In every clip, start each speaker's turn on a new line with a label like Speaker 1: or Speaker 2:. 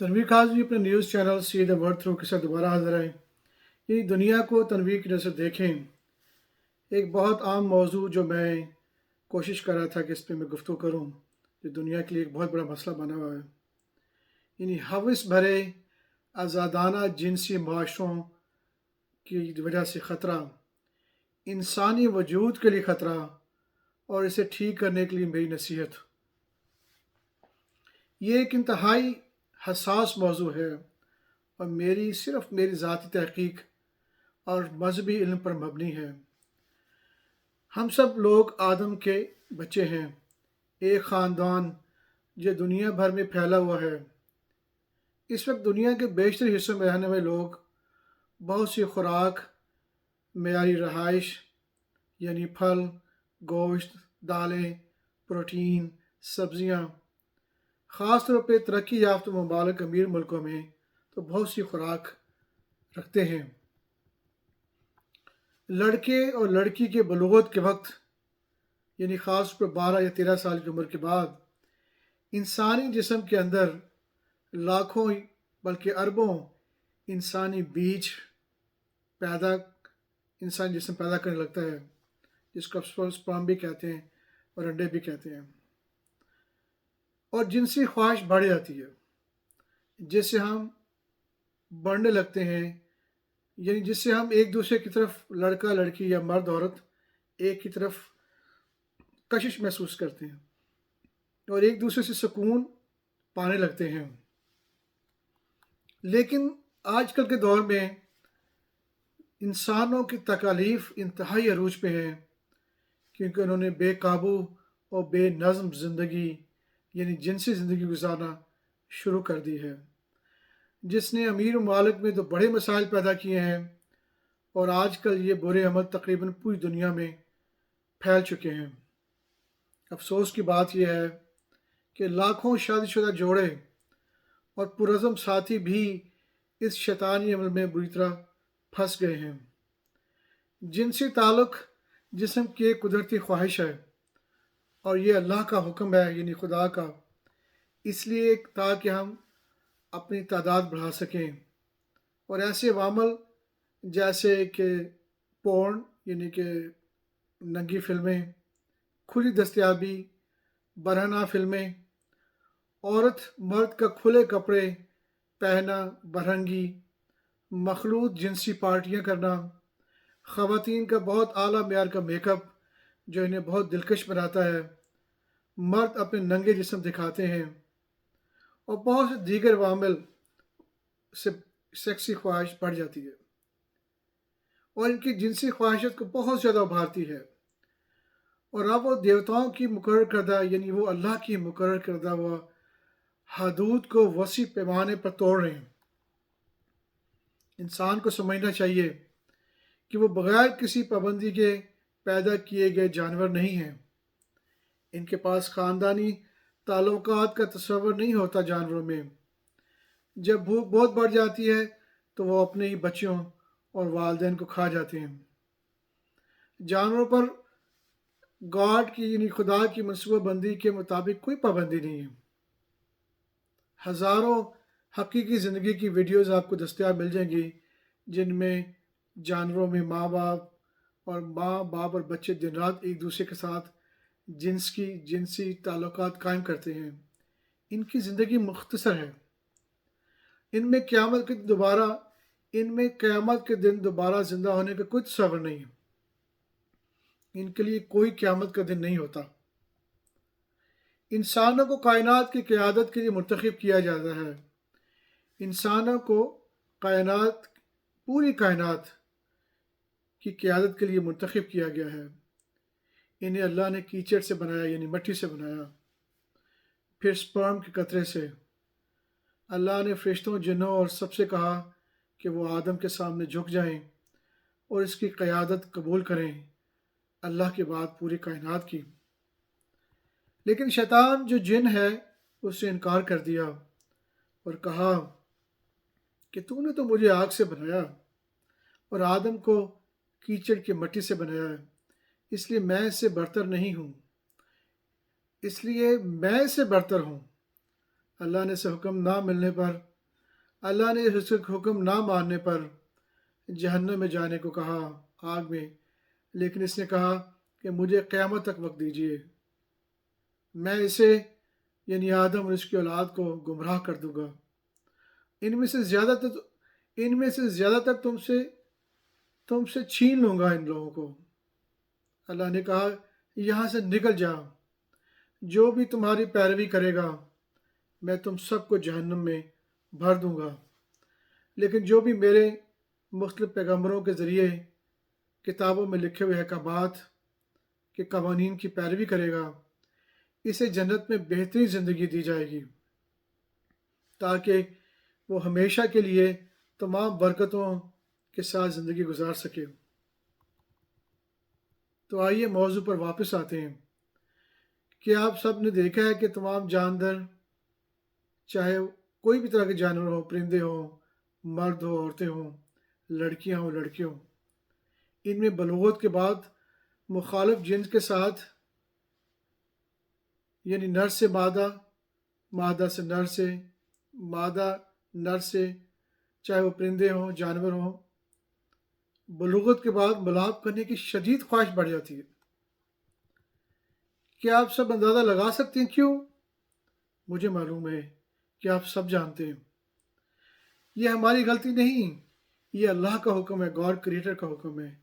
Speaker 1: تنویر قاضی اپنے news channel see the word through کے ساتھ دوبارہ حاضر آئے. یعنی دنیا کو تنویر کی نظر دیکھیں. ایک بہت عام موضوع جو میں کوشش کر رہا تھا کہ اس پہ میں گفتگو کروں، جو دنیا کے لیے ایک بہت بڑا مسئلہ بنا ہوا ہے. یعنی ہوس بھرے آزادانہ جنسی معاشروں کی وجہ سے خطرہ، انسانی وجود کے لیے خطرہ، اور اسے ٹھیک کرنے کے لیے میری نصیحت. یہ ایک انتہائی حساس موضوع ہے اور میری ذاتی تحقیق اور مذہبی علم پر مبنی ہے. ہم سب لوگ آدم کے بچے ہیں، ایک خاندان جو دنیا بھر میں پھیلا ہوا ہے. اس وقت دنیا کے بیشتر حصوں میں رہنے والے لوگ بہت سی خوراک، معیاری رہائش یعنی پھل، گوشت، دالیں، پروٹین، سبزیاں، خاص طور پہ ترقی یافتہ ممالک امیر ملکوں میں تو بہت سی خوراک رکھتے ہیں. لڑکے اور لڑکی کے بلوغت کے وقت یعنی خاص طور پر 12 یا 13 سال کی عمر کے بعد انسانی جسم کے اندر لاکھوں بلکہ اربوں انسانی بیج انسانی جسم پیدا کرنے لگتا ہے، جس کو سپرم بھی کہتے ہیں اور انڈے بھی کہتے ہیں. اور جنسی خواہش بڑھ جاتی ہے جس سے ہم بڑھنے لگتے ہیں، یعنی جس سے ہم ایک دوسرے کی طرف، لڑکا لڑکی یا مرد عورت ایک کی طرف کشش محسوس کرتے ہیں اور ایک دوسرے سے سکون پانے لگتے ہیں. لیکن آج کل کے دور میں انسانوں کی تکالیف انتہائی عروج پہ ہیں، کیونکہ انہوں نے بے قابو اور بے نظم زندگی یعنی جنسی زندگی گزارنا شروع کر دی ہے، جس نے امیر ممالک میں تو بڑے مسائل پیدا کیے ہیں اور آج کل یہ برے عمل تقریباً پوری دنیا میں پھیل چکے ہیں. افسوس کی بات یہ ہے کہ لاکھوں شادی شدہ جوڑے اور پرعزم ساتھی بھی اس شیطانی عمل میں بری طرح پھنس گئے ہیں. جنسی تعلق جسم کی ایک قدرتی خواہش ہے اور یہ اللہ کا حکم ہے، یعنی خدا کا، اس لیے تاکہ ہم اپنی تعداد بڑھا سکیں. اور ایسے عوامل جیسے کہ پورن یعنی کہ ننگی فلمیں، کھلی دستیابی، برہنہ فلمیں، عورت مرد کا کھلے کپڑے پہننا، برہنگی، مخلوط جنسی پارٹیاں کرنا، خواتین کا بہت اعلیٰ معیار کا میک اپ جو انہیں بہت دلکش بناتا ہے، مرد اپنے ننگے جسم دکھاتے ہیں، اور بہت سے دیگر عوامل سے سیکسی خواہش بڑھ جاتی ہے اور ان کی جنسی خواہشات کو بہت زیادہ ابھارتی ہے. اور اب وہ دیوتاؤں کی مقرر کردہ یعنی وہ اللہ کی مقرر کردہ وہ حدود کو وسیع پیمانے پر توڑ رہے ہیں. انسان کو سمجھنا چاہیے کہ وہ بغیر کسی پابندی کے پیدا کیے گئے جانور نہیں ہیں. ان کے پاس خاندانی تعلقات کا تصور نہیں ہوتا. جانوروں میں جب بھوک بہت بڑھ جاتی ہے تو وہ اپنے ہی بچوں اور والدین کو کھا جاتے ہیں. جانوروں پر گاڈ کی یعنی خدا کی منصوبہ بندی کے مطابق کوئی پابندی نہیں ہے. ہزاروں حقیقی زندگی کی ویڈیوز آپ کو دستیاب مل جائیں گی جن میں جانوروں میں ماں باپ اور بچے دن رات ایک دوسرے کے ساتھ جنسی تعلقات قائم کرتے ہیں. ان کی زندگی مختصر ہے. ان میں قیامت کے دن دوبارہ زندہ ہونے کا کوئی تصور نہیں ہے. ان کے لیے کوئی قیامت کا دن نہیں ہوتا. انسانوں کو کائنات کی قیادت کے لیے منتخب کیا جاتا ہے. انسانوں کو پوری کائنات کی قیادت کے لیے منتخب کیا گیا ہے. انہیں اللہ نے کیچڑ سے بنایا یعنی مٹی سے بنایا، پھر سپرم کے قطرے سے. اللہ نے فرشتوں، جنوں اور سب سے کہا کہ وہ آدم کے سامنے جھک جائیں اور اس کی قیادت قبول کریں اللہ کے بعد پوری کائنات کی. لیکن شیطان جو جن ہے اس سے انکار کر دیا اور کہا کہ تو نے تو مجھے آگ سے بنایا اور آدم کو کیچڑ کی مٹی سے بنایا ہے، اس لیے میں اس سے برتر ہوں. اللہ نے اسے حکم نہ ملنے پر، اللہ نے اس حکم نہ ماننے پر جہنم میں جانے کو کہا، آگ میں، لیکن اس نے کہا کہ مجھے قیامت تک وقت دیجیے، میں اسے یعنی آدم اور اس کی اولاد کو گمراہ کر دوں گا، ان میں سے زیادہ تر تم سے چھین لوں گا ان لوگوں کو۔ اللہ نے کہا یہاں سے نکل جا، جو بھی تمہاری پیروی کرے گا میں تم سب کو جہنم میں بھر دوں گا، لیکن جو بھی میرے مختلف پیغمبروں کے ذریعے کتابوں میں لکھے ہوئے احکامات کے قوانین کی پیروی کرے گا اسے جنت میں بہترین زندگی دی جائے گی تاکہ وہ ہمیشہ کے لیے تمام برکتوں کے ساتھ زندگی گزار سکے۔ تو آئیے موضوع پر واپس آتے ہیں کہ آپ سب نے دیکھا ہے کہ تمام جاندار، چاہے کوئی بھی طرح کے جانور ہوں، پرندے ہوں، مرد ہوں، عورتیں ہوں، لڑکیاں ہوں، لڑکے ہوں، ان میں بلوغت کے بعد مخالف جنس کے ساتھ یعنی نر سے مادہ، مادہ سے نر سے، مادہ نر سے، چاہے وہ پرندے ہوں، جانور ہوں، بلوغت کے بعد ملاپ کرنے کی شدید خواہش بڑھ جاتی ہے۔ کیا آپ سب اندازہ لگا سکتے ہیں کیوں؟ مجھے معلوم ہے کہ آپ سب جانتے ہیں۔ یہ ہماری غلطی نہیں، یہ اللہ کا حکم ہے، گاڈ کریٹر کا حکم ہے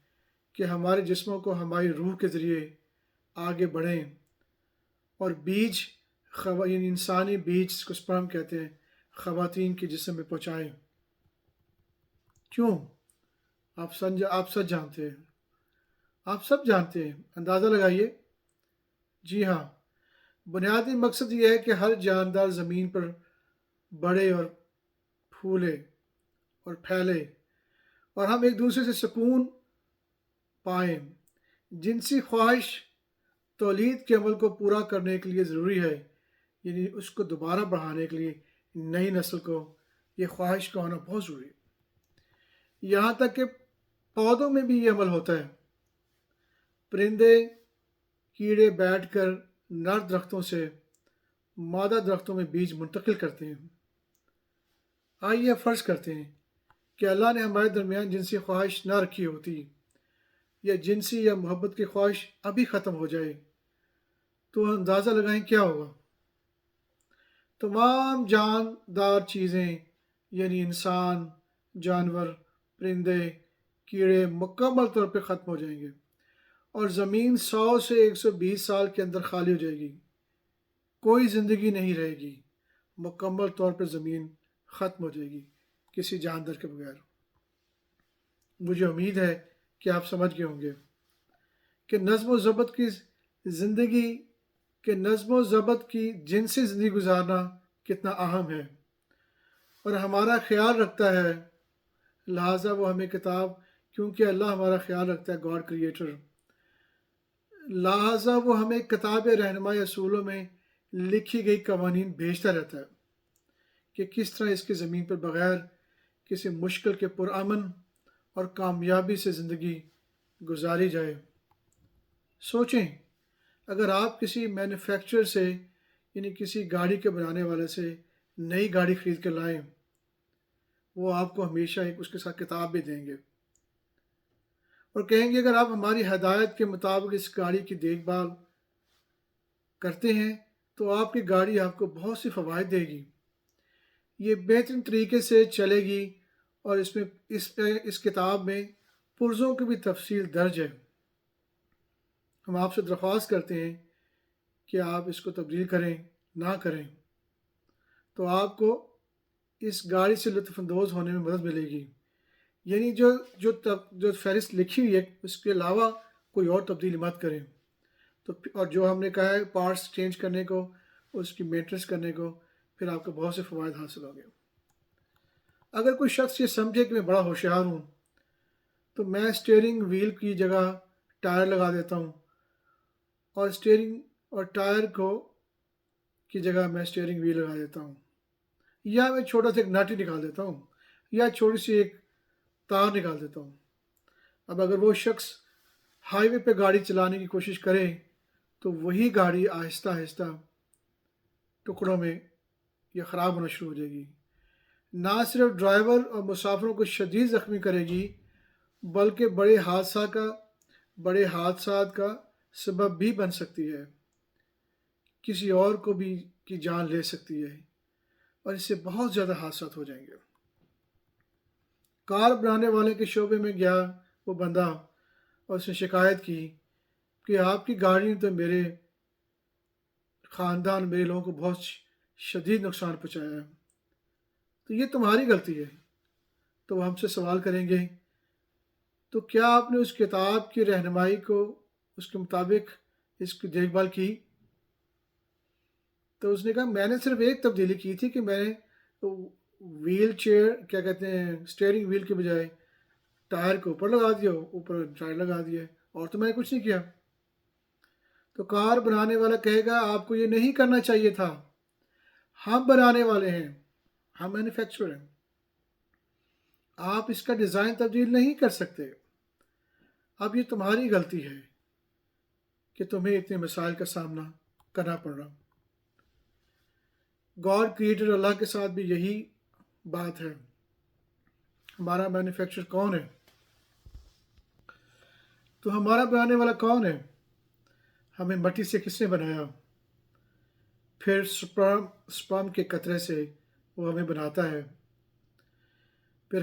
Speaker 1: کہ ہمارے جسموں کو ہماری روح کے ذریعے آگے بڑھیں اور بیج یعنی انسانی بیج جس کو سپرم کہتے ہیں خواتین کے جسم میں پہنچائیں۔ کیوں؟ آپ سب جانتے ہیں، آپ سب جانتے ہیں، اندازہ لگائیے۔ جی ہاں، بنیادی مقصد یہ ہے کہ ہر جاندار زمین پر بڑھے اور پھولے اور پھیلے اور ہم ایک دوسرے سے سکون پائیں۔ جنسی خواہش تولید کے عمل کو پورا کرنے کے لیے ضروری ہے، یعنی اس کو دوبارہ بڑھانے کے لیے نئی نسل کو یہ خواہش کا ہونا بہت ضروری ہے۔ یہاں تک کہ پودوں میں بھی یہ عمل ہوتا ہے۔ پرندے کیڑے بیٹھ کر نر درختوں سے مادہ درختوں میں بیج منتقل کرتے ہیں۔ آئیے فرض کرتے ہیں کہ اللہ نے ہمارے درمیان جنسی خواہش نہ رکھی ہوتی یا جنسی یا محبت کی خواہش ابھی ختم ہو جائے تو اندازہ لگائیں کیا ہوگا۔ تمام جاندار چیزیں یعنی انسان، جانور، پرندے، کیڑے مکمل طور پہ ختم ہو جائیں گے اور زمین 100 سے 120 سال کے اندر خالی ہو جائے گی، کوئی زندگی نہیں رہے گی، مکمل طور پہ زمین ختم ہو جائے گی کسی جاندار کے بغیر۔ مجھے امید ہے کہ آپ سمجھ گئے ہوں گے کہ نظم و ضبط کی جنسی زندگی گزارنا کتنا اہم ہے اور ہمارا خیال رکھتا ہے، لہٰذا وہ ہمیں کیونکہ اللہ ہمارا خیال رکھتا ہے، گاڈ کریٹر، لہٰذا وہ ہمیں کتاب رہنمائی اصولوں میں لکھی گئی قوانین بھیجتا رہتا ہے کہ کس طرح اس کی زمین پر بغیر کسی مشکل کے پرامن اور کامیابی سے زندگی گزاری جائے۔ سوچیں، اگر آپ کسی مینوفیکچرر سے یعنی کسی گاڑی کے بنانے والے سے نئی گاڑی خرید کر لائیں، وہ آپ کو ہمیشہ اس کے ساتھ کتاب بھی دیں گے اور کہیں گے اگر آپ ہماری ہدایت کے مطابق اس گاڑی کی دیکھ بھال کرتے ہیں تو آپ کی گاڑی آپ کو بہت سی فوائد دے گی، یہ بہترین طریقے سے چلے گی اور اس کتاب میں پرزوں کی بھی تفصیل درج ہے۔ ہم آپ سے درخواست کرتے ہیں کہ آپ اس کو تبدیل کریں، نہ کریں، تو آپ کو اس گاڑی سے لطف اندوز ہونے میں مدد ملے گی، یعنی جو فہرست لکھی ہوئی ہے اس کے علاوہ کوئی اور تبدیلی مت کریں۔ اور جو ہم نے کہا ہے پارٹس چینج کرنے کو، اس کی مینٹیننس کرنے کو، پھر آپ کو بہت سے فوائد حاصل ہوں گے۔ اگر کوئی شخص یہ سمجھے کہ میں بڑا ہوشیار ہوں تو میں اسٹیئرنگ وہیل کی جگہ ٹائر لگا دیتا ہوں اور اسٹیئرنگ اور ٹائر کی جگہ میں اسٹیئرنگ وہیل لگا دیتا ہوں، یا میں چھوٹا سا ایک نٹ ہی نکال دیتا ہوں یا چھوٹی سی ایک تار نکال دیتا ہوں۔ اب اگر وہ شخص ہائی وے پہ گاڑی چلانے کی کوشش کرے تو وہی گاڑی آہستہ آہستہ ٹکڑوں میں یا خراب ہونا شروع ہو جائے گی۔ نہ صرف ڈرائیور اور مسافروں کو شدید زخمی کرے گی بلکہ بڑے حادثات کا سبب بھی بن سکتی ہے، کسی اور کو بھی کی جان لے سکتی ہے، اور اس سے بہت زیادہ حادثات ہو جائیں گے۔ کار بنانے والے کے شعبے میں گیا وہ بندہ اور اس نے شکایت کی کہ آپ کی گاڑی نے تو میرے خاندان، میرے لوگوں کو بہت شدید نقصان پہنچایا ہے، تو یہ تمہاری غلطی ہے۔ تو وہ ہم سے سوال کریں گے تو کیا آپ نے اس کتاب کی رہنمائی کو اس کے مطابق اس کی دیکھ بھال کی؟ تو اس نے کہا میں نے صرف ایک تبدیلی کی تھی کہ میں نے ویل چیئر کیا کہتے ہیں اسٹیئرنگ ویل کے بجائے ٹائر کو اوپر لگا دیا، اوپر ٹائر لگا دیا، اور تو میں نے کچھ نہیں کیا۔ تو کار بنانے والا کہے گا آپ کو یہ نہیں کرنا چاہیے تھا، ہم بنانے والے ہیں، ہم مینوفیکچرر ہیں، آپ اس کا ڈیزائن تبدیل نہیں کر سکتے۔ اب یہ تمہاری غلطی ہے کہ تمہیں اتنے مسائل کا سامنا کرنا پڑ رہا۔ گاڈ کریٹر اللہ کے ساتھ بھی یہی بات ہے۔ ہمارا مینوفیکچرر کون ہے؟ تو ہمارا بنانے والا کون ہے؟ ہمیں مٹی سے کس نے بنایا؟ پھر سپرم کے قطرے سے وہ ہمیں بناتا ہے۔ پھر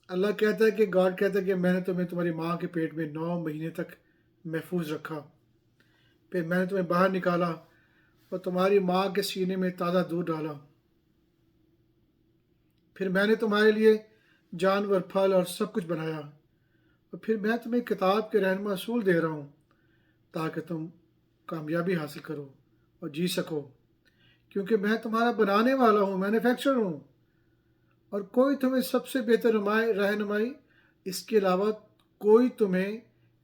Speaker 1: اللہ کہتا ہے کہ گاڈ کہتا ہے کہ میں نے تمہیں تمہاری ماں کے پیٹ میں 9 مہینے تک محفوظ رکھا، پھر میں نے تمہیں باہر نکالا اور تمہاری ماں کے سینے میں تازہ دودھ ڈالا، پھر میں نے تمہارے لیے جانور، پھل اور سب کچھ بنایا، اور پھر میں تمہیں کتاب کے رہنما اصول دے رہا ہوں تاکہ تم کامیابی حاصل کرو اور جی سکو، کیونکہ میں تمہارا بنانے والا ہوں، مینوفیکچرر ہوں، اور کوئی تمہیں سب سے بہتر رہنمائی اس کے علاوہ کوئی تمہیں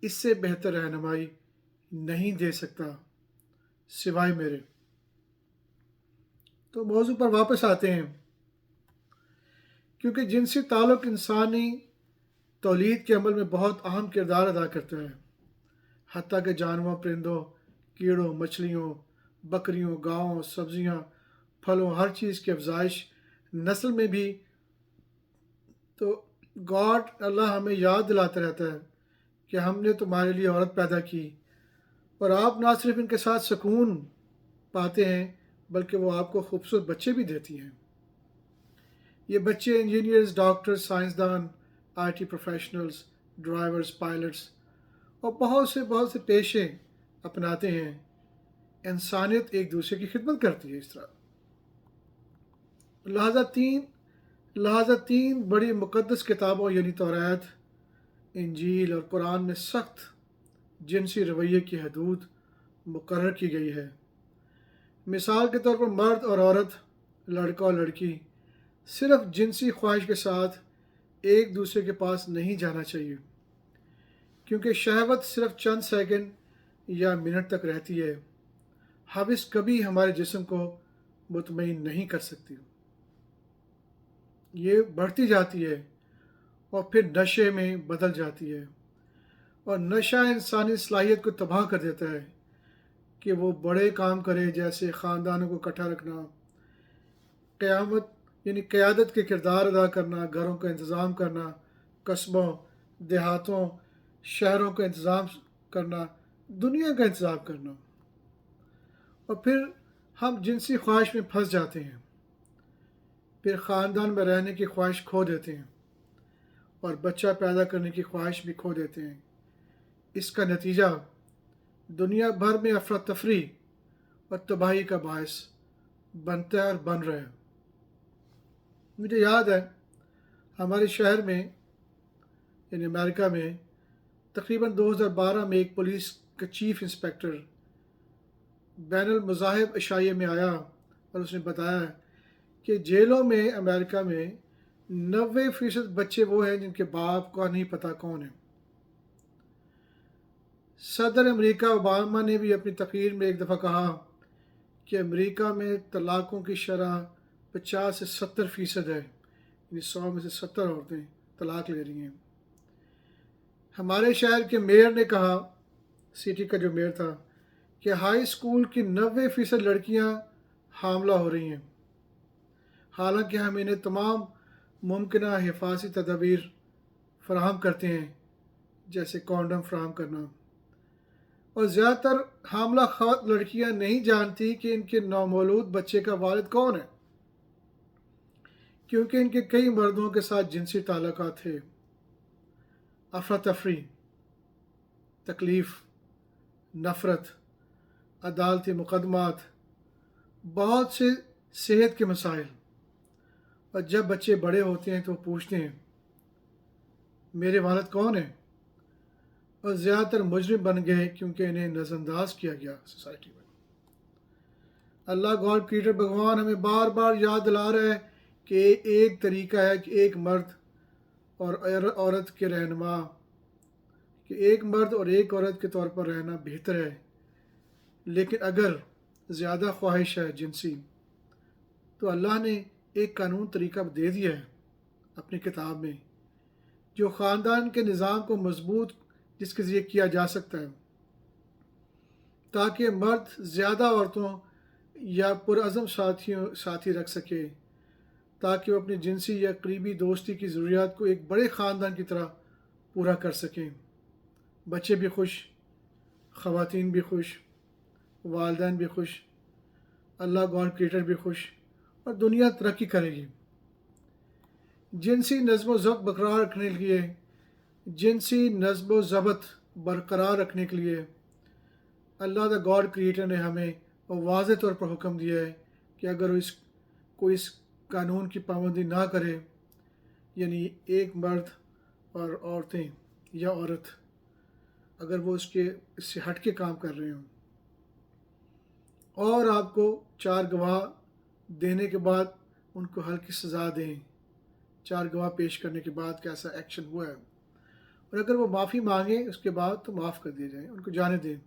Speaker 1: اس سے بہتر رہنمائی نہیں دے سکتا سوائے میرے۔ تو موضوع پر واپس آتے ہیں، کیونکہ جنسی تعلق انسانی تولید کے عمل میں بہت اہم کردار ادا کرتا ہے، حتیٰ کہ جانوروں، پرندوں، کیڑوں، مچھلیوں، بکریوں، گاؤں، سبزیاں، پھلوں، ہر چیز کی افزائش نسل میں بھی۔ تو گاڈ اللہ ہمیں یاد دلاتا رہتا ہے کہ ہم نے تمہارے لیے عورت پیدا کی، اور آپ نہ صرف ان کے ساتھ سکون پاتے ہیں بلکہ وہ آپ کو خوبصورت بچے بھی دیتی ہیں۔ یہ بچے انجینئرز، ڈاکٹرز، سائنسدان، I T professionals, drivers, pilots اور بہت سے پیشے اپناتے ہیں۔ انسانیت ایک دوسرے کی خدمت کرتی ہے اس طرح۔ لہذا تین بڑی مقدس کتابوں یعنی توریت، انجیل اور قرآن میں سخت جنسی رویے کی حدود مقرر کی گئی ہے۔ مثال کے طور پر مرد اور عورت، لڑکا اور لڑکی صرف جنسی خواہش کے ساتھ ایک دوسرے کے پاس نہیں جانا چاہیے، کیونکہ شہوت صرف چند سیکنڈ یا منٹ تک رہتی ہے، حوث کبھی ہمارے جسم کو مطمئن نہیں کر سکتی، یہ بڑھتی جاتی ہے اور پھر نشے میں بدل جاتی ہے، اور نشہ انسانی صلاحیت کو تباہ کر دیتا ہے کہ وہ بڑے کام کرے، جیسے خاندانوں کو اکٹھا رکھنا، قیادت کے کردار ادا کرنا، گھروں کا انتظام کرنا، قصبوں، دیہاتوں، شہروں کا انتظام کرنا، دنیا کا انتظام کرنا، اور پھر ہم جنسی خواہش میں پھنس جاتے ہیں، پھر خاندان میں رہنے کی خواہش کھو دیتے ہیں، اور بچہ پیدا کرنے کی خواہش بھی کھو دیتے ہیں۔ اس کا نتیجہ دنیا بھر میں افراتفری اور تباہی کا باعث بنتا ہے اور بن رہا ہے۔ مجھے یاد ہے ہمارے شہر میں یعنی امریکہ میں تقریباً 2012 میں ایک پولیس کا چیف انسپیکٹر بین المذاہب عشائیہ میں آیا اور اس نے بتایا کہ جیلوں میں امریکہ میں 90% بچے وہ ہیں جن کے باپ کا نہیں پتہ کون ہے۔ صدر امریکہ اوباما نے بھی اپنی تقریر میں ایک دفعہ کہا کہ امریکہ میں طلاقوں کی شرح 50 سے 70% ہے، یعنی 100 میں سے 70 عورتیں طلاق لے رہی ہیں۔ ہمارے شہر کے میئر نے کہا، سٹی کا جو میئر تھا، کہ ہائی اسکول کی 90% لڑکیاں حاملہ ہو رہی ہیں۔ حالانکہ ہم انہیں تمام ممکنہ حفاظتی تدابیر فراہم کرتے ہیں، جیسے کانڈم فراہم کرنا۔ اور زیادہ تر حاملہ خوات لڑکیاں نہیں جانتی کہ ان کے نومولود بچے کا والد کون ہے، کیونکہ ان کے کئی مردوں کے ساتھ جنسی تعلقات تھے۔ افراتفری، تکلیف، نفرت، عدالتی مقدمات، بہت سے صحت کے مسائل، اور جب بچے بڑے ہوتے ہیں تو وہ پوچھتے ہیں میرے والد کون ہیں، اور زیادہ تر مجرم بن گئے کیونکہ انہیں نظر انداز کیا گیا سوسائٹی میں۔ اللہ گاڈ کریٹر بھگوان ہمیں بار بار یاد دلا رہا ہے کہ ایک طریقہ ہے کہ ایک مرد اور عورت کے رہنما، کہ ایک مرد اور ایک عورت کے طور پر رہنا بہتر ہے، لیکن اگر زیادہ خواہش ہے جنسی تو اللہ نے ایک قانون طریقہ دے دیا ہے اپنی کتاب میں، جو خاندان کے نظام کو مضبوط جس کے ذریعے کیا جا سکتا ہے، تاکہ مرد زیادہ عورتوں یا پرعزم ساتھی رکھ سکے، تاکہ وہ اپنی جنسی یا قریبی دوستی کی ضروریات کو ایک بڑے خاندان کی طرح پورا کر سکیں۔ بچے بھی خوش، خواتین بھی خوش، والدین بھی خوش، اللہ گاڈ کریٹر بھی خوش، اور دنیا ترقی کرے گی۔ جنسی نظم و ضبط برقرار رکھنے کے لیے اللہ دا گاڈ کریٹر نے ہمیں واضح طور پر حکم دیا ہے کہ اگر کوئی اس قانون کی پابندی نہ کرے، یعنی ایک مرد اور عورتیں یا عورت اگر وہ اس سے ہٹ کے کام کر رہے ہوں، اور آپ کو 4 گواہ دینے کے بعد ان کو ہلکی سزا دیں، 4 گواہ پیش کرنے کے بعد کہ ایسا ایکشن ہوا ہے، اور اگر وہ معافی مانگیں اس کے بعد تو معاف کر دیے جائیں، ان کو جانے دیں۔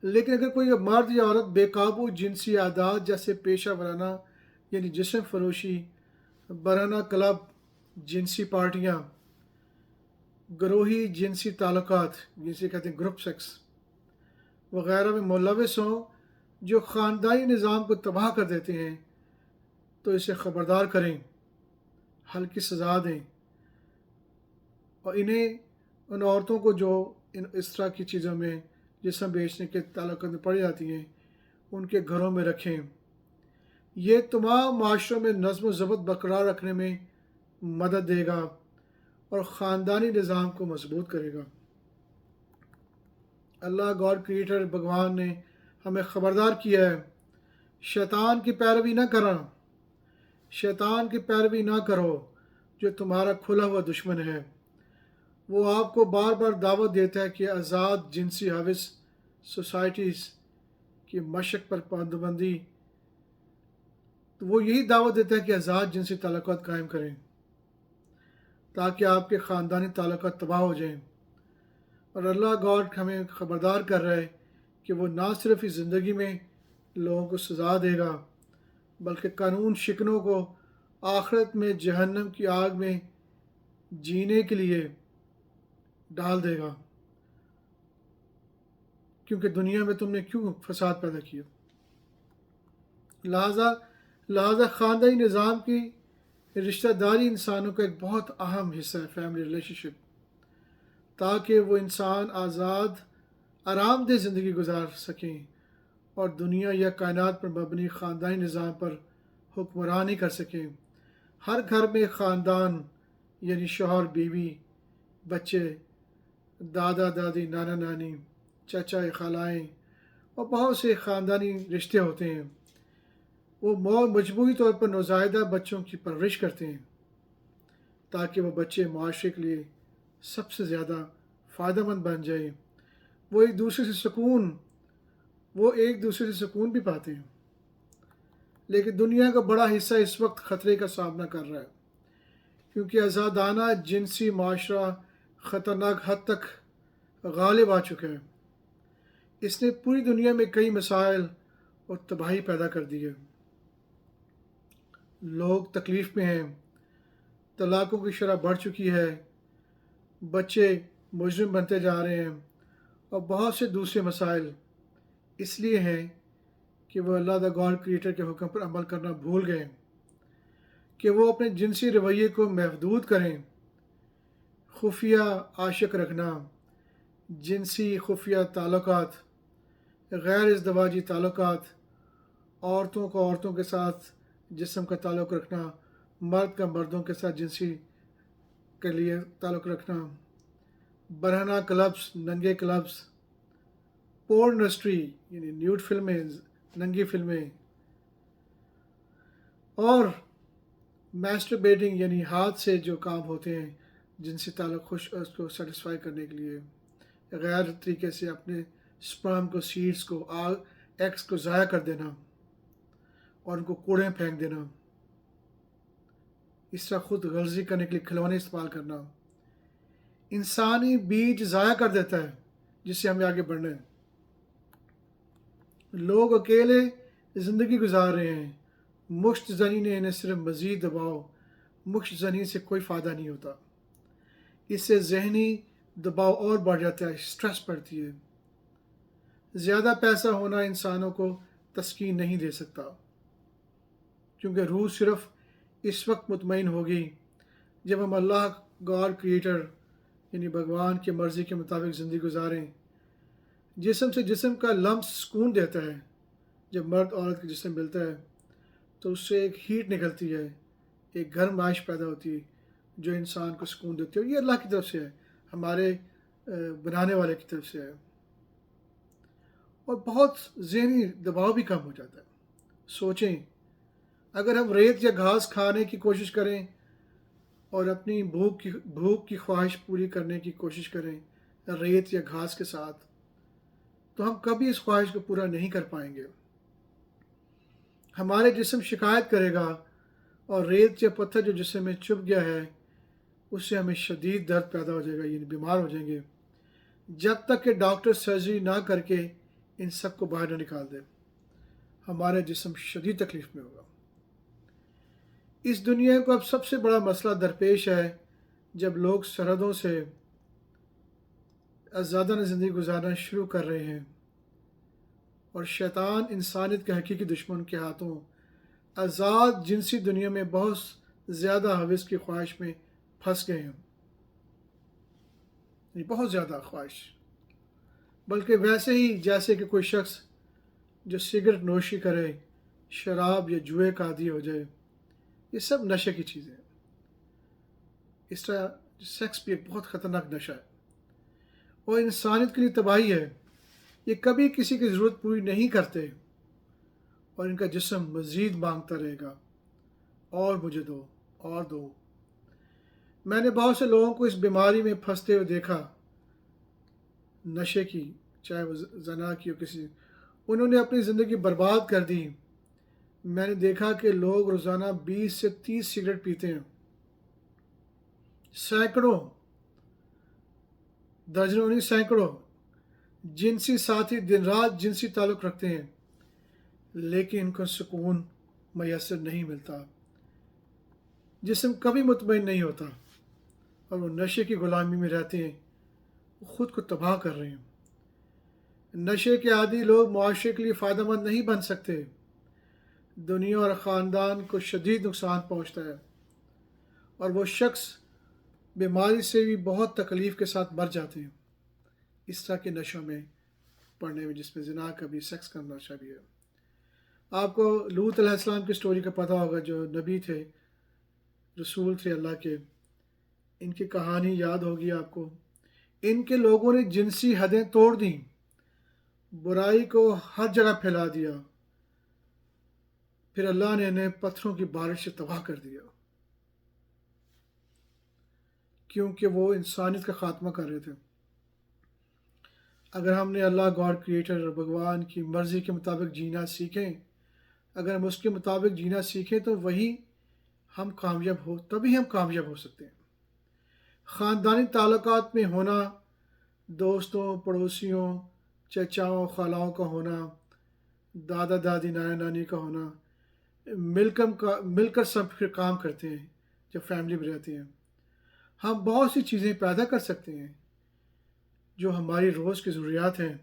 Speaker 1: لیکن اگر کوئی مرد یا عورت بے قابو جنسی عادات جیسے پیشہ ورانہ یعنی جسم فروشی، برانہ کلب، جنسی پارٹیاں، گروہی جنسی تعلقات جسے کہتے ہیں گروپ سیکس وغیرہ میں ملوث ہوں جو خاندانی نظام کو تباہ کر دیتے ہیں، تو اسے خبردار کریں، ہلکی سزا دیں، اور ان عورتوں کو جو اس طرح کی چیزوں میں جسم بیچنے کے تعلقات میں پڑ جاتی ہیں ان کے گھروں میں رکھیں۔ یہ تمام معاشروں میں نظم و ضبط برقرار رکھنے میں مدد دے گا اور خاندانی نظام کو مضبوط کرے گا۔ اللہ گاڈ کریٹر بھگوان نے ہمیں خبردار کیا ہے، شیطان کی پیروی نہ کرنا، شیطان کی پیروی نہ کرو جو تمہارا کھلا ہوا دشمن ہے۔ وہ آپ کو بار بار دعوت دیتا ہے کہ آزاد جنسی حوث سوسائٹیز کی مشق پر پابندی، تو وہ یہی دعوت دیتا ہے کہ آزاد جنسی تعلقات قائم کریں تاکہ آپ کے خاندانی تعلقات تباہ ہو جائیں۔ اور اللہ گاڈ ہمیں خبردار کر رہا ہے کہ وہ نہ صرف اس زندگی میں لوگوں کو سزا دے گا بلکہ قانون شکنوں کو آخرت میں جہنم کی آگ میں جینے کے لیے ڈال دے گا، کیونکہ دنیا میں تم نے کیوں فساد پیدا کیا۔ لہذا خاندانی نظام کی رشتہ داری انسانوں کا ایک بہت اہم حصہ ہے، فیملی ریلیشن شپ، تاکہ وہ انسان آزاد آرام دہ زندگی گزار سکیں اور دنیا یا کائنات پر مبنی خاندانی نظام پر حکمرانی کر سکیں۔ ہر گھر میں خاندان یعنی شوہر، بیوی، بچے، دادا دادی، نانا نانی، چچا خالائیں اور بہت سے خاندانی رشتے ہوتے ہیں۔ وہ مجموعی طور پر نوزائیدہ بچوں کی پرورش کرتے ہیں تاکہ وہ بچے معاشرے کے لیے سب سے زیادہ فائدہ مند بن جائیں، وہ ایک دوسرے سے سکون بھی پاتے ہیں۔ لیکن دنیا کا بڑا حصہ اس وقت خطرے کا سامنا کر رہا ہے، کیونکہ آزادانہ جنسی معاشرہ خطرناک حد تک غالب آ چکا ہے۔ اس نے پوری دنیا میں کئی مسائل اور تباہی پیدا کر دی ہے۔ لوگ تکلیف میں ہیں، طلاقوں کی شرح بڑھ چکی ہے، بچے مجرم بنتے جا رہے ہیں، اور بہت سے دوسرے مسائل اس لیے ہیں کہ وہ اللہ دا گاڈ کریٹر کے حکم پر عمل کرنا بھول گئے۔ کہ وہ اپنے جنسی رویے کو محدود کریں۔ خفیہ عاشق رکھنا، جنسی خفیہ تعلقات، غیر ازدواجی تعلقات، عورتوں کو عورتوں کے ساتھ جسم کا تعلق رکھنا، مرد کا مردوں کے ساتھ جنسی کے لیے تعلق رکھنا، برہنہ کلبس، ننگے کلبس، پورن انڈسٹری یعنی نیوڈ فلمیں، ننگی فلمیں، اور میسٹربیٹنگ یعنی ہاتھ سے جو کام ہوتے ہیں جنسی تعلق اس کو سیٹسفائی کرنے کے لیے، غیر طریقے سے اپنے سپرم کو، سیڈز کو، ایگز کو ضائع کر دینا اور ان کو کوڑے میں پھینک دینا، اس طرح خود غرضی کرنے کے لیے کھلونے استعمال کرنا، انسانی بیج ضائع کر دیتا ہے جس سے ہمیں آگے بڑھنا ہے۔ لوگ اکیلے زندگی گزار رہے ہیں، مشت زنی نے انہیں صرف مزید دباؤ، مشت زنی سے کوئی فائدہ نہیں ہوتا، اس سے ذہنی دباؤ اور بڑھ جاتا ہے، سٹریس بڑھتی ہے۔ زیادہ پیسہ ہونا انسانوں کو تسکین نہیں دے سکتا، کیونکہ روح صرف اس وقت مطمئن ہوگی جب ہم اللہ گاڈ کریٹر یعنی بھگوان کی مرضی کے مطابق زندگی گزاریں۔ جسم سے جسم کا لمس سکون دیتا ہے۔ جب مرد عورت کا جسم ملتا ہے تو اس سے ایک ہیٹ نکلتی ہے، ایک گرم آئش پیدا ہوتی ہے جو انسان کو سکون دیتی ہے، اور یہ اللہ کی طرف سے ہے، ہمارے بنانے والے کی طرف سے ہے، اور بہت ذہنی دباؤ بھی کم ہو جاتا ہے۔ سوچیں، اگر ہم ریت یا گھاس کھانے کی کوشش کریں اور اپنی بھوک کی خواہش پوری کرنے کی کوشش کریں ریت یا گھاس کے ساتھ، تو ہم کبھی اس خواہش کو پورا نہیں کر پائیں گے۔ ہمارے جسم شکایت کرے گا، اور ریت یا پتھر جو جسم میں چبھ گیا ہے اس سے ہمیں شدید درد پیدا ہو جائے گا، یعنی بیمار ہو جائیں گے، جب تک کہ ڈاکٹر سرجری نہ کر کے ان سب کو باہر نہ نکال دے۔ ہمارا جسم شدید تکلیف میں ہوگا۔ اس دنیا کو اب سب سے بڑا مسئلہ درپیش ہے جب لوگ سرحدوں سے آزادانہ زندگی گزارنا شروع کر رہے ہیں، اور شیطان انسانیت کے حقیقی دشمن کے ہاتھوں آزاد جنسی دنیا میں بہت زیادہ حوث کی خواہش میں پھنس گئے ہیں، بہت زیادہ خواہش، بلکہ ویسے ہی جیسے کہ کوئی شخص جو سگریٹ نوشی کرے، شراب یا جوئے کا عادی ہو جائے، یہ سب نشے کی چیزیں ہیں۔ اس طرح سیکس بھی ایک بہت خطرناک نشہ ہے اور انسانیت کے لیے تباہی ہے۔ یہ کبھی کسی کی ضرورت پوری نہیں کرتے، اور ان کا جسم مزید مانگتا رہے گا، اور مجھے دو، اور دو۔ میں نے بہت سے لوگوں کو اس بیماری میں پھنستے ہوئے دیکھا، نشے کی، چاہے وہ زنا کی ہو، کسی، انہوں نے اپنی زندگی برباد کر دی۔ میں نے دیکھا کہ لوگ روزانہ 20 سے 30 سگریٹ پیتے ہیں، سینکڑوں، درجنوں نہیں سینکڑوں جنسی ساتھی دن رات جنسی تعلق رکھتے ہیں، لیکن ان کو سکون میسر نہیں ملتا، جسم کبھی مطمئن نہیں ہوتا، اور وہ نشے کی غلامی میں رہتے ہیں، وہ خود کو تباہ کر رہے ہیں۔ نشے کے عادی لوگ معاشرے کے لیے فائدہ مند نہیں بن سکتے، دنیا اور خاندان کو شدید نقصان پہنچتا ہے، اور وہ شخص بیماری سے بھی بہت تکلیف کے ساتھ مر جاتے ہیں اس طرح کے نشوں میں پڑھنے میں، جس میں زنا کا بھی، سیکس کا نشہ بھی ہے۔ آپ کو لوط علیہ السلام کی سٹوری کا پتہ ہوگا، جو نبی تھے، رسول تھے اللہ کے، ان کی کہانی یاد ہوگی آپ کو۔ ان کے لوگوں نے جنسی حدیں توڑ دیں، برائی کو ہر جگہ پھیلا دیا، پھر اللہ نے انہیں پتھروں کی بارش سے تباہ کر دیا، کیونکہ وہ انسانیت کا خاتمہ کر رہے تھے۔ اگر ہم نے اللہ گاڈ کریٹر اور بھگوان کی مرضی کے مطابق جینا سیکھیں، اگر ہم اس کے مطابق جینا سیکھیں تو تبھی ہم کامیاب ہو سکتے ہیں۔ خاندانی تعلقات میں ہونا، دوستوں، پڑوسیوں، چچاؤں، خالاؤں کا ہونا، دادا دادی، نانا نانی کا ہونا، مل کر سب پھر کام کرتے ہیں جب فیملی میں رہتے ہیں، ہم بہت سی چیزیں پیدا کر سکتے ہیں جو ہماری روز کی ضروریات ہیں،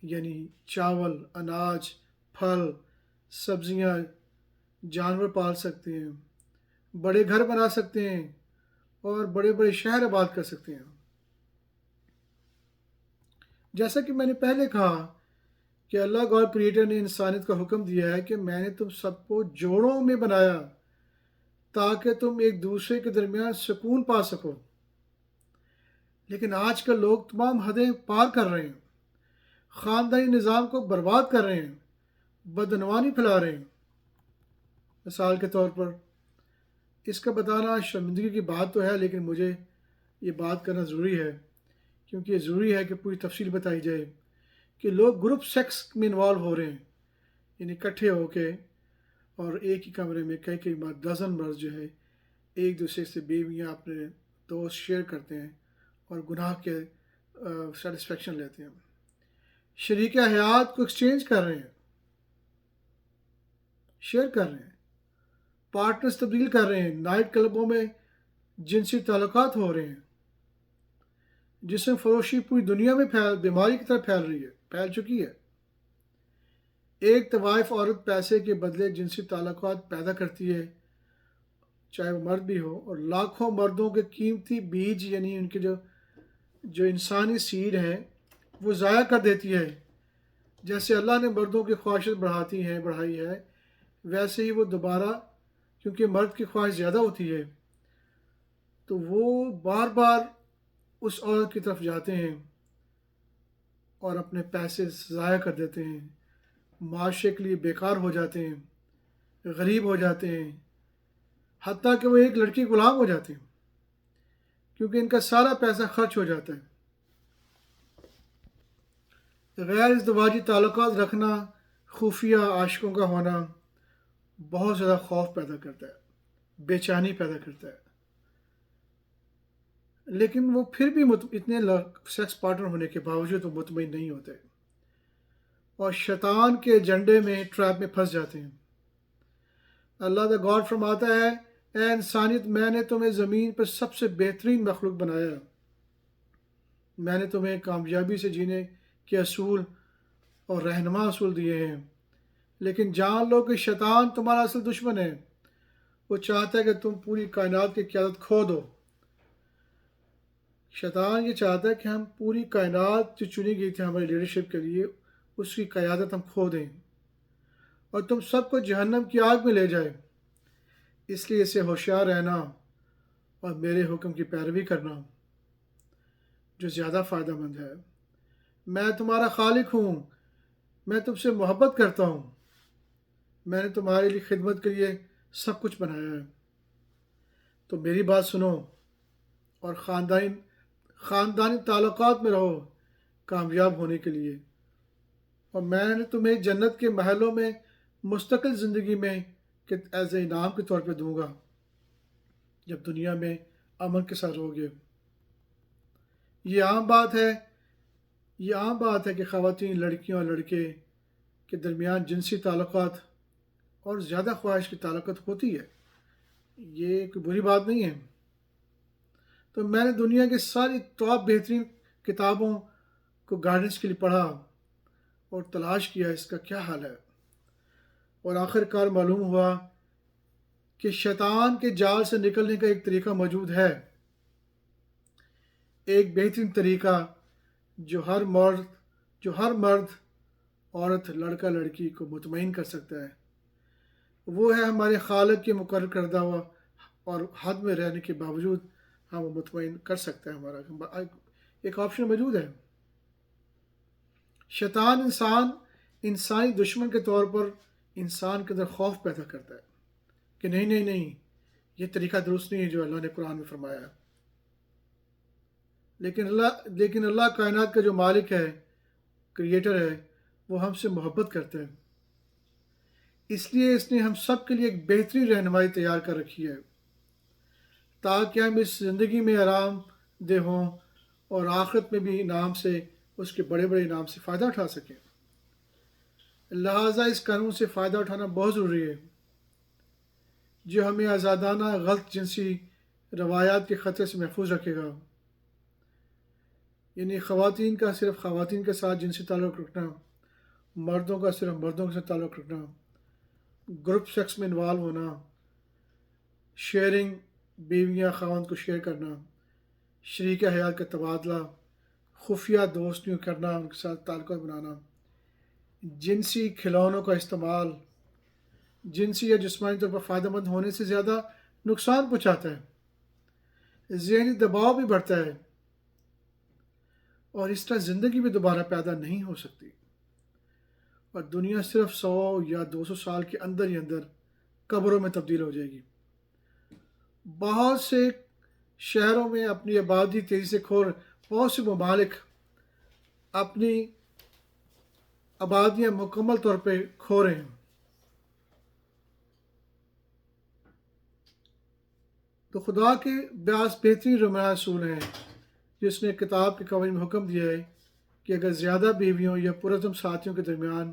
Speaker 1: یعنی چاول، اناج، پھل، سبزیاں، جانور پال سکتے ہیں، بڑے گھر بنا سکتے ہیں اور بڑے بڑے شہر آباد کر سکتے ہیں۔ جیسا کہ میں نے پہلے کہا کہ اللہ گاڈ کریٹر نے انسانیت کا حکم دیا ہے کہ میں نے تم سب کو جوڑوں میں بنایا تاکہ تم ایک دوسرے کے درمیان سکون پا سکو۔ لیکن آج کل لوگ تمام حدیں پار کر رہے ہیں، خاندانی نظام کو برباد کر رہے ہیں، بدعنوانی پھیلا رہے ہیں۔ مثال کے طور پر اس کا بتانا شرمندگی کی بات تو ہے، لیکن مجھے یہ بات کرنا ضروری ہے کیونکہ یہ ضروری ہے کہ پوری تفصیل بتائی جائے کہ لوگ گروپ سیکس میں انوالو ہو رہے ہیں، یعنی اکٹھے ہو کے اور ایک ہی کمرے میں کئی بار ڈزن مرد جو ہے ایک دوسرے سے بیویاں اپنے دوست شیئر کرتے ہیں اور گناہ کے سیٹسفیکشن لیتے ہیں، شریک حیات کو ایکسچینج کر رہے ہیں، شیئر کر رہے ہیں، پارٹنرز تبدیل کر رہے ہیں، نائٹ کلبوں میں جنسی تعلقات ہو رہے ہیں۔ جسم فروشی پوری دنیا میں بیماری کی طرح پھیل چکی ہے۔ ایک طوائف عورت پیسے کے بدلے جنسی تعلقات پیدا کرتی ہے، چاہے وہ مرد بھی ہو، اور لاکھوں مردوں کے قیمتی بیج یعنی ان کے جو انسانی سیڈ ہیں وہ ضائع کر دیتی ہے۔ جیسے اللہ نے مردوں کی خواہشات بڑھائی ہے، ویسے ہی وہ دوبارہ، کیونکہ مرد کی خواہش زیادہ ہوتی ہے تو وہ بار بار اس عورت کی طرف جاتے ہیں اور اپنے پیسے ضائع کر دیتے ہیں، معاشرے کے لیے بیکار ہو جاتے ہیں، غریب ہو جاتے ہیں، حتیٰ کہ وہ ایک لڑکی غلام ہو جاتے ہیں کیونکہ ان کا سارا پیسہ خرچ ہو جاتا ہے۔ غیر ازدواجی تعلقات رکھنا، خفیہ عاشقوں کا ہونا بہت زیادہ خوف پیدا کرتا ہے، بے چینی پیدا کرتا ہے، لیکن وہ پھر بھی اتنے سیکس پارٹنر ہونے کے باوجود وہ مطمئن نہیں ہوتے اور شیطان کے ایجنڈے میں ٹریپ میں پھنس جاتے ہیں۔ اللہ دا گاڈ فرماتا ہے، اے انسانیت، میں نے تمہیں زمین پر سب سے بہترین مخلوق بنایا، میں نے تمہیں کامیابی سے جینے کے اصول اور رہنما اصول دیے ہیں، لیکن جان لو کہ شیطان تمہارا اصل دشمن ہے۔ وہ چاہتا ہے کہ تم پوری کائنات کی قیادت کھو دو۔ شیطان یہ چاہتا ہے کہ ہم پوری کائنات جو چنی گئی تھی ہماری لیڈرشپ کے لیے، اس کی قیادت ہم کھو دیں اور تم سب کو جہنم کی آگ میں لے جائے۔ اس لیے اسے ہوشیار رہنا اور میرے حکم کی پیروی کرنا جو زیادہ فائدہ مند ہے۔ میں تمہارا خالق ہوں، میں تم سے محبت کرتا ہوں، میں نے تمہارے لیے خدمت کے لیے سب کچھ بنایا ہے، تو میری بات سنو اور خاندانی تعلقات میں رہو کامیاب ہونے کے لیے، اور میں نے تمہیں جنت کے محلوں میں مستقل زندگی میں ایز اے انعام کے طور پہ دوں گا جب دنیا میں امن کے ساتھ رہو گے۔ یہ عام بات ہے کہ خواتین، لڑکیاں اور لڑکے کے درمیان جنسی تعلقات اور زیادہ خواہش کی تعلقات ہوتی ہے، یہ کوئی بری بات نہیں ہے۔ تو میں نے دنیا کی ساری ٹاپ بہترین کتابوں کو گائیڈنس کے لیے پڑھا اور تلاش کیا اس کا کیا حال ہے، اور آخر کار معلوم ہوا کہ شیطان کے جال سے نکلنے کا ایک طریقہ موجود ہے، ایک بہترین طریقہ جو ہر مرد، عورت، لڑکا، لڑکی کو مطمئن کر سکتا ہے۔ وہ ہے ہمارے خالق کے مقرر کردہ ہوا اور حد میں رہنے کے باوجود ہم وہ مطمئن کر سکتے ہیں، ہمارا ایک آپشن موجود ہے۔ شیطان انسانی دشمن کے طور پر انسان کے اندر خوف پیدا کرتا ہے کہ نہیں، یہ طریقہ درست نہیں ہے جو اللہ نے قرآن میں فرمایا ہے۔ لیکن اللہ کائنات کا جو مالک ہے، کریٹر ہے، وہ ہم سے محبت کرتا ہے، اس لیے اس نے ہم سب کے لیے ایک بہترین رہنمائی تیار کر رکھی ہے تاکہ ہم اس زندگی میں آرام دہ ہوں اور آخرت میں بھی انعام سے، اس کے بڑے بڑے انعام سے فائدہ اٹھا سکیں۔ لہٰذا اس قانون سے فائدہ اٹھانا بہت ضروری ہے جو ہمیں آزادانہ غلط جنسی روایات کے خطرے سے محفوظ رکھے گا، یعنی خواتین کا صرف خواتین کے ساتھ جنسی تعلق رکھنا، مردوں کا صرف مردوں کے ساتھ تعلق رکھنا، گروپ سیکس میں انوالو ہونا، شیئرنگ، بیویاں خاوند کو شیئر کرنا، شریک حیات کا تبادلہ، خفیہ دوستیوں کرنا، ان کے ساتھ تعلقات بنانا، جنسی کھلونوں کا استعمال جنسی یا جسمانی طور پر فائدہ مند ہونے سے زیادہ نقصان پہنچاتا ہے، ذہنی دباؤ بھی بڑھتا ہے، اور اس طرح زندگی بھی دوبارہ پیدا نہیں ہو سکتی، اور دنیا صرف 100 یا 200 سال کے اندر ہی اندر قبروں میں تبدیل ہو جائے گی۔ بہت سے شہروں میں اپنی آبادی تیزی سے بہت سے ممالک اپنی آبادیاں مکمل طور پہ کھو رہے ہیں۔ تو خدا کے بعض بہترین رمایہ اصول ہیں جس نے کتاب کے قوانین میں حکم دیا ہے کہ اگر زیادہ بیویوں یا پرعزم ساتھیوں کے درمیان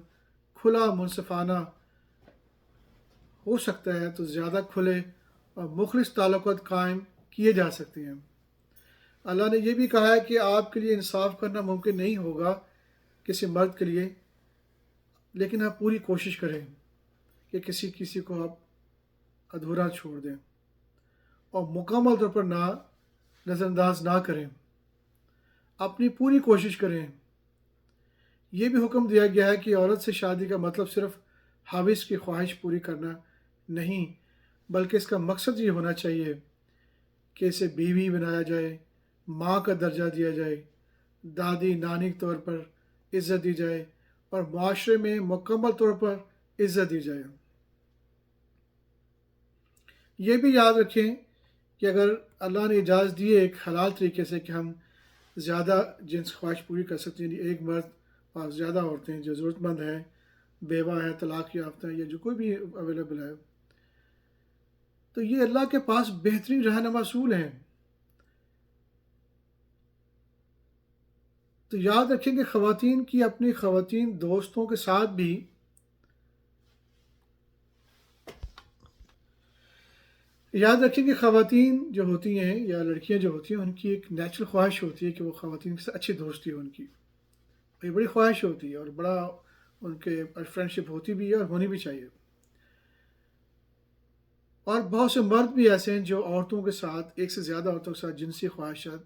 Speaker 1: کھلا منصفانہ ہو سکتا ہے تو زیادہ کھلے اور مخلص تعلقات قائم کیے جا سکتے ہیں۔ اللہ نے یہ بھی کہا ہے کہ آپ کے لیے انصاف کرنا ممکن نہیں ہوگا کسی مرد کے لیے، لیکن آپ پوری کوشش کریں کہ کسی کو آپ ادھورا چھوڑ دیں اور مکمل طور پر نظر انداز نہ کریں، اپنی پوری کوشش کریں۔ یہ بھی حکم دیا گیا ہے کہ عورت سے شادی کا مطلب صرف حاوس کی خواہش پوری کرنا نہیں، بلکہ اس کا مقصد یہ ہونا چاہیے کہ اسے بیوی بنایا جائے، ماں کا درجہ دیا جائے، دادی نانی کے طور پر عزت دی جائے، اور معاشرے میں مکمل طور پر عزت دی جائے۔ یہ بھی یاد رکھیں کہ اگر اللہ نے اجازت دی ہے ایک حلال طریقے سے کہ ہم زیادہ جنس خواہش پوری کر سکتے ہیں، یعنی ایک مرد اور زیادہ عورتیں جو ضرورت مند ہیں، بیوہ ہیں، طلاق یافتہ ہیں، یا جو کوئی بھی اویلیبل ہے، تو یہ اللہ کے پاس بہترین رہنما اصول ہیں۔ تو یاد رکھیں کہ خواتین کی اپنی خواتین دوستوں کے ساتھ بھی یاد رکھیں کہ خواتین جو ہوتی ہیں یا لڑکیاں جو ہوتی ہیں ان کی ایک نیچرل خواہش ہوتی ہے کہ وہ خواتین کے ساتھ اچھی دوستی ہو ان کی، یہ بڑی خواہش ہوتی ہے اور بڑا ان کے فرینڈشپ ہوتی بھی ہے اور ہونی بھی چاہیے۔ اور بہت سے مرد بھی ایسے ہیں جو عورتوں کے ساتھ، ایک سے زیادہ عورتوں کے ساتھ جنسی خواہشات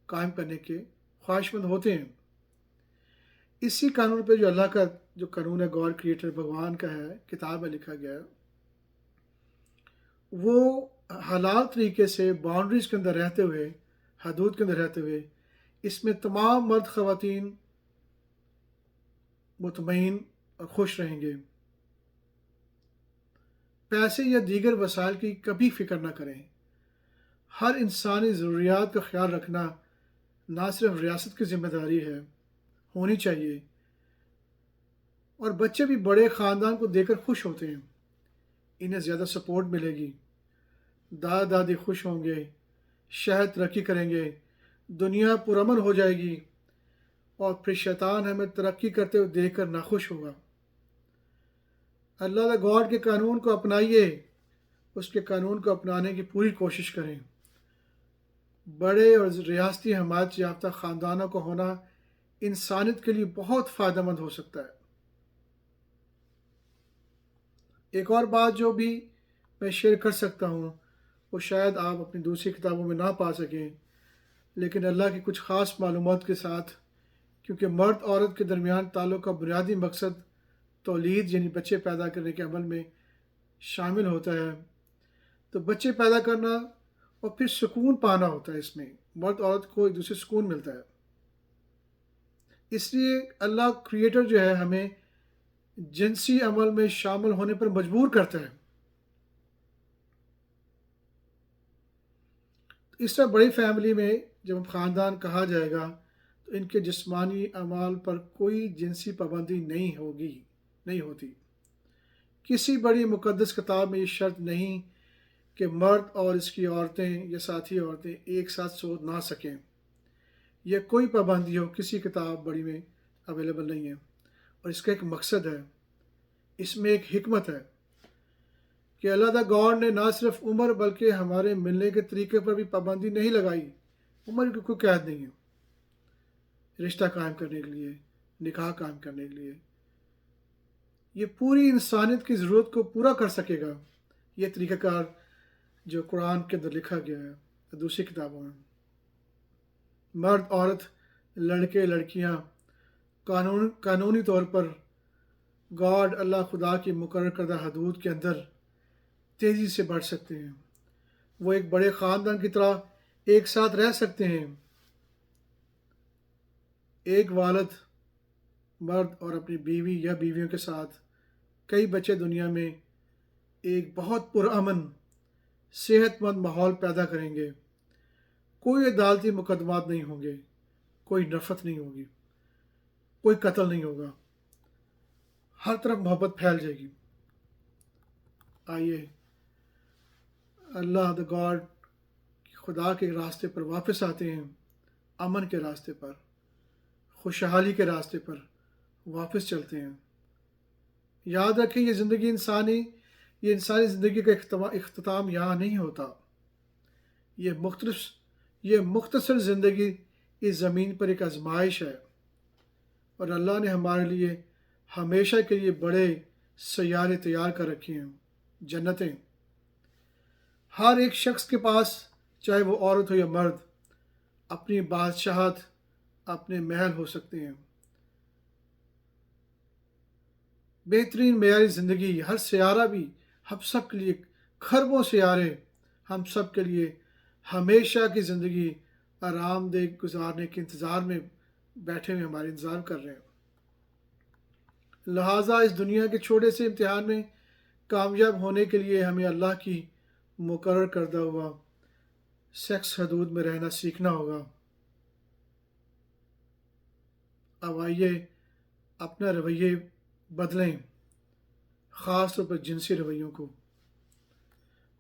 Speaker 1: قائم کرنے کے خواہش مند ہوتے ہیں۔ اسی قانون پہ جو اللہ کا جو قانون ہے، گاڈ کریٹر بھگوان کا ہے، کتاب میں لکھا گیا ہے، وہ حلال طریقے سے باؤنڈریز کے اندر رہتے ہوئے، حدود کے اندر رہتے ہوئے، اس میں تمام مرد خواتین مطمئن اور خوش رہیں گے۔ پیسے یا دیگر وسائل کی کبھی فکر نہ کریں۔ ہر انسانی ضروریات کا خیال رکھنا نہ صرف ریاست کی ذمہ داری ہے، ہونی چاہیے، اور بچے بھی بڑے خاندان کو دیکھ کر خوش ہوتے ہیں، انہیں زیادہ سپورٹ ملے گی، دادا دادی خوش ہوں گے، شہر ترقی کریں گے، دنیا پرامن ہو جائے گی، اور پھر شیطان ہمیں ترقی کرتے ہوئے دیکھ کر ناخوش ہوگا۔ اللہ گاڈ کے قانون کو اپنائیے، اس کے قانون کو اپنانے کی پوری کوشش کریں۔ بڑے اور ریاستی حمایت یافتہ خاندانوں کا ہونا انسانیت کے لیے بہت فائدہ مند ہو سکتا ہے۔ ایک اور بات جو بھی میں شیئر کر سکتا ہوں، وہ شاید آپ اپنی دوسری کتابوں میں نہ پا سکیں، لیکن اللہ کی کچھ خاص معلومات کے ساتھ، کیونکہ مرد عورت کے درمیان تعلق کا بنیادی مقصد تولید یعنی بچے پیدا کرنے کے عمل میں شامل ہوتا ہے، تو بچے پیدا کرنا اور پھر سکون پانا ہوتا ہے، اس میں مرد عورت کو ایک دوسرے سے سکون ملتا ہے۔ اس لیے اللہ کریٹر جو ہے ہمیں جنسی عمل میں شامل ہونے پر مجبور کرتا ہے۔ اس طرح بڑی فیملی میں جب خاندان کہا جائے گا تو ان کے جسمانی اعمال پر کوئی جنسی پابندی نہیں ہوتی۔ کسی بڑی مقدس کتاب میں یہ شرط نہیں کہ مرد اور اس کی عورتیں یا ساتھی عورتیں ایک ساتھ سو نہ سکیں، یا کوئی پابندی ہو کسی کتاب بڑی میں اویلیبل نہیں ہے، اور اس کا ایک مقصد ہے، اس میں ایک حکمت ہے کہ اللہ گاڈ نے نہ صرف عمر بلکہ ہمارے ملنے کے طریقے پر بھی پابندی نہیں لگائی۔ عمر کی کوئی قید نہیں ہے رشتہ قائم کرنے کے لیے، نکاح قائم کرنے کے لیے۔ یہ پوری انسانیت کی ضرورت کو پورا کر سکے گا یہ طریقہ کار جو قرآن کے اندر لکھا گیا ہے دوسری کتابوں میں۔ مرد عورت لڑکے لڑکیاں قانونی طور پر گاڈ اللہ خدا کی مقرر کردہ حدود کے اندر تیزی سے بڑھ سکتے ہیں۔ وہ ایک بڑے خاندان کی طرح ایک ساتھ رہ سکتے ہیں۔ ایک والد مرد اور اپنی بیوی یا بیویوں کے ساتھ کئی بچے دنیا میں ایک بہت پرامن صحت مند ماحول پیدا کریں گے۔ کوئی عدالتی مقدمات نہیں ہوں گے، کوئی نفرت نہیں ہوگی، کوئی قتل نہیں ہوگا، ہر طرف محبت پھیل جائے گی۔ آئیے اللہ دا گاڈ خدا کے راستے پر واپس آتے ہیں، امن کے راستے پر، خوشحالی کے راستے پر واپس چلتے ہیں۔ یاد رکھیں یہ انسانی زندگی کا اختتام یہاں نہیں ہوتا۔ یہ مختصر زندگی اس زمین پر ایک آزمائش ہے، اور اللہ نے ہمارے لیے ہمیشہ کے لیے بڑے سیارے تیار کر رکھے ہیں، جنتیں۔ ہر ایک شخص کے پاس، چاہے وہ عورت ہو یا مرد، اپنی بادشاہت، اپنے محل ہو سکتے ہیں۔ بہترین معیاری زندگی، ہر سیارہ بھی ہم سب کے لیے، خربوں سیارے ہم سب کے لیے ہمیشہ کی زندگی آرام دہ گزارنے کے انتظار میں بیٹھے ہوئے ہمارے انتظار کر رہے ہیں۔ لہٰذا اس دنیا کے چھوٹے سے امتحان میں کامیاب ہونے کے لیے ہمیں اللہ کی مقرر کردہ ہوا سیکس حدود میں رہنا سیکھنا ہوگا۔ اب آئیے اپنا رویے بدلیں، خاص طور پر جنسی رویوں کو۔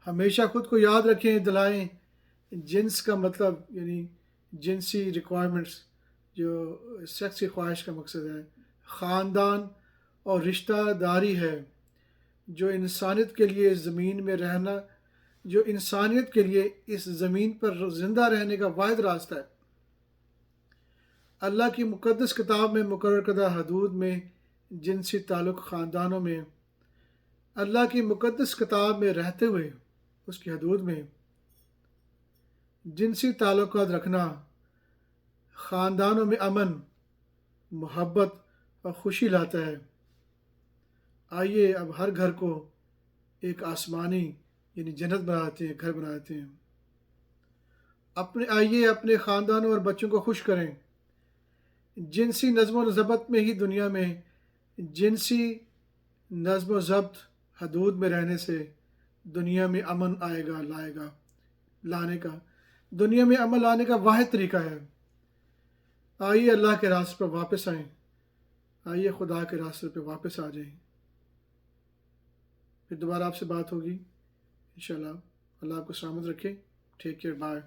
Speaker 1: ہمیشہ خود کو یاد رکھیں، دلائیں، جنس کا مطلب یعنی جنسی ریکوائرمنٹس، جو سیکس کی خواہش کا مقصد ہے، خاندان اور رشتہ داری ہے، جو انسانیت کے لیے اس زمین میں رہنا، جو انسانیت کے لیے اس زمین پر زندہ رہنے کا واحد راستہ ہے۔ اللہ کی مقدس کتاب میں مقرر کردہ حدود میں جنسی تعلق خاندانوں میں، اللہ کی مقدس کتاب میں رہتے ہوئے اس کی حدود میں جنسی تعلقات رکھنا خاندانوں میں امن، محبت اور خوشی لاتا ہے۔ آئیے اب ہر گھر کو ایک آسمانی یعنی جنت بناتے ہیں، گھر بناتے ہیں۔ آئیے اپنے خاندانوں اور بچوں کو خوش کریں۔ جنسی نظم و ضبط میں ہی دنیا میں جنسی نظم و ضبط حدود میں رہنے سے دنیا میں امن لانے کا دنیا میں امن لانے کا واحد طریقہ ہے۔ آئیے اللہ کے راستے پر واپس آئیں، آئیے خدا کے راستے پہ واپس آ جائیں۔ پھر دوبارہ آپ سے بات ہوگی انشاءاللہ۔ اللہ آپ کو سلامت رکھے۔ Take care, bye.